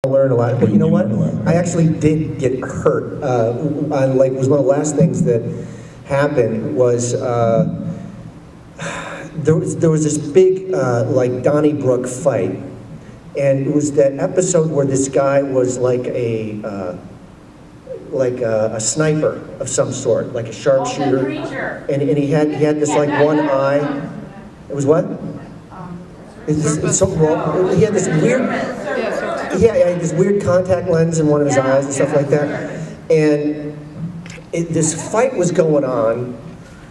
learn a lot, but you know what? I actually did get hurt. It was one of the last things that happened was there was this big Donnybrook fight, and it was that episode where this guy was like a sniper of some sort, like a sharpshooter, and he had this like one eye. It was what? It's so wrong. He had this weird. Yeah, he had this weird contact lens in one of his eyes and stuff like that. And this fight was going on,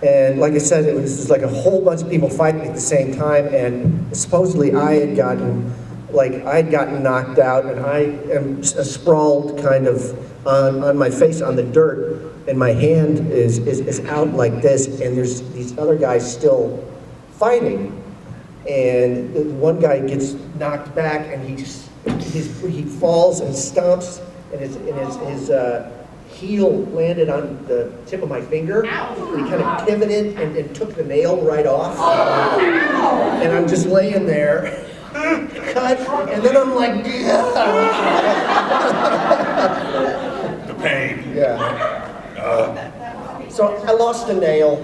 and like I said, it was just like a whole bunch of people fighting at the same time. And supposedly I had gotten knocked out, and I am sprawled kind of on my face on the dirt, and my hand is out like this, and there's these other guys still fighting. And one guy gets knocked back, and he falls and stomps, and his heel landed on the tip of my finger. And he kind of pivoted and took the nail right off. And I'm just laying there, cut, and then I'm like, the pain. Yeah. So I lost a nail.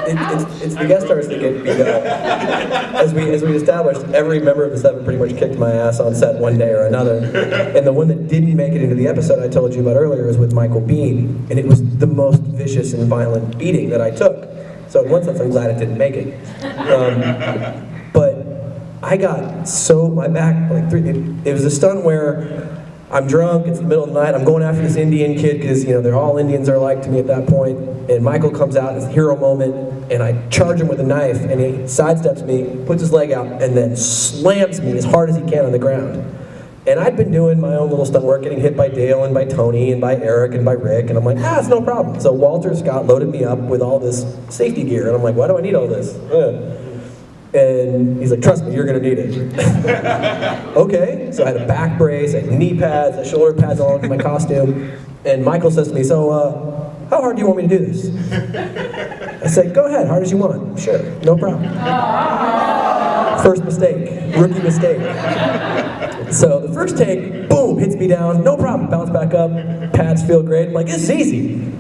It's the guest stars that get beat up. As we established, every member of the Seven pretty much kicked my ass on set one day or another. And the one that didn't make it into the episode I told you about earlier was with Michael Biehn, and it was the most vicious and violent beating that I took. So in one sense, I'm glad it didn't make it. But I got my back, it was a stunt where I'm drunk, it's the middle of the night, I'm going after this Indian kid because, they're all Indians are alike to me at that point, and Michael comes out, it's a hero moment, and I charge him with a knife, and he sidesteps me, puts his leg out, and then slams me as hard as he can on the ground. And I'd been doing my own little stunt work, getting hit by Dale, and by Tony, and by Eric, and by Rick, and I'm like, it's no problem. So Walter Scott loaded me up with all this safety gear, and I'm like, why do I need all this? And he's like, trust me, you're gonna need it. Okay, so I had a back brace, I had knee pads, I had shoulder pads all over my costume, and Michael says to me, so how hard do you want me to do this? I said, go ahead, hard as you want. Sure, no problem. First mistake, rookie mistake. So the first take, boom, hits me down, no problem, bounce back up, pads feel great. I'm like, this is easy.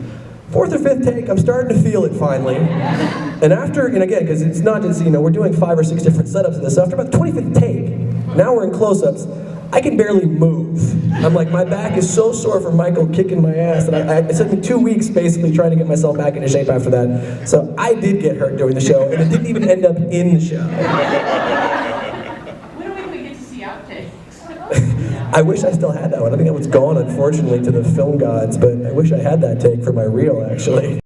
Fourth or fifth take, I'm starting to feel it finally. And again, because it's not just, we're doing 5 or 6 different setups of this, so after about the 25th take, now we're in close-ups, I can barely move. I'm like, my back is so sore from Michael kicking my ass that it took me 2 weeks basically trying to get myself back into shape after that. So I did get hurt during the show, and it didn't even end up in the show. When do we get to see outtakes? I wish I still had that one. I think that one's gone, unfortunately, to the film gods, but I wish I had that take for my reel, actually.